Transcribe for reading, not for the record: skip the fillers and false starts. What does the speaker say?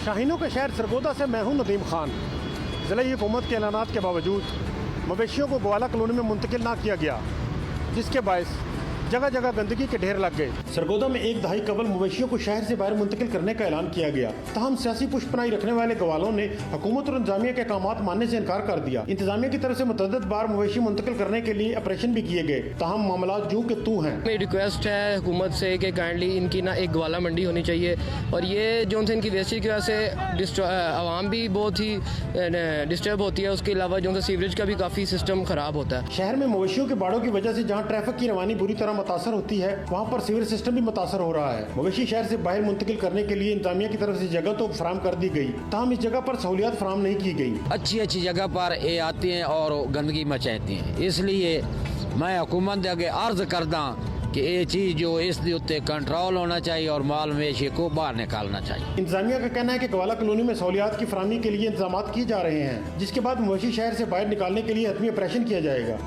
شاہینوں کے شہر سرگودھا سے میں ہوں ندیم خان۔ ضلعی حکومت کے اعلانات کے باوجود مویشیوں کو گوالا کالونی میں منتقل نہ کیا گیا، جس کے باعث جگہ جگہ گندگی کے ڈھیر لگ گئے۔ سرگودھا میں ایک دہائی قبل مویشیوں کو شہر سے باہر منتقل کرنے کا اعلان کیا گیا، تاہم سیاسی پشت پناہی رکھنے والے گوالوں نے حکومت اور انتظامیہ کے احکامات ماننے سے انکار کر دیا۔ انتظامیہ کی طرف سے متعدد بار مویشی منتقل کرنے کے لیے آپریشن بھی کیے گئے، تاہم معاملات جو کہ تو ہیں۔ میری ریکویسٹ ہے حکومت سے کہ کائنڈلی ان کی ایک گوالا منڈی ہونی چاہیے، اور یہ جو ان کی ویسٹیج کی وجہ سے عوام بھی بہت ہی ڈسٹرب ہوتی ہے، اس کے علاوہ جو سیوریج کا بھی کافی سسٹم خراب ہوتا ہے۔ شہر میں مویشیوں کے باڑوں کی وجہ سے جہاں ٹریفک کی روانی بری طرح متاثر ہوتی ہے، وہاں پر سیوریج سسٹم بھی متاثر ہو رہا ہے۔ مویشی شہر سے باہر منتقل کرنے کے لیے انتظامیہ کی طرف سے جگہ تو فراہم کر دی گئی، تاہم اس جگہ پر سہولیات فراہم نہیں کی گئی۔ اچھی جگہ پر یہ آتی ہیں اور گندگی مچاتی ہیں، اس لیے میں حکومت اگے عرض کردہ کہ یہ چیز جو اس کے اتنے کنٹرول ہونا چاہیے اور مال مویشی کو باہر نکالنا چاہیے۔ انتظامیہ کا کہنا ہے کہ گوالا کالونی میں سہولیات کی فراہمی کے لیے انتظامات کیے جا رہے ہیں، جس کے بعد مویشی شہر سے باہر نکالنے کے لیے حتمی آپریشن کیا جائے گا۔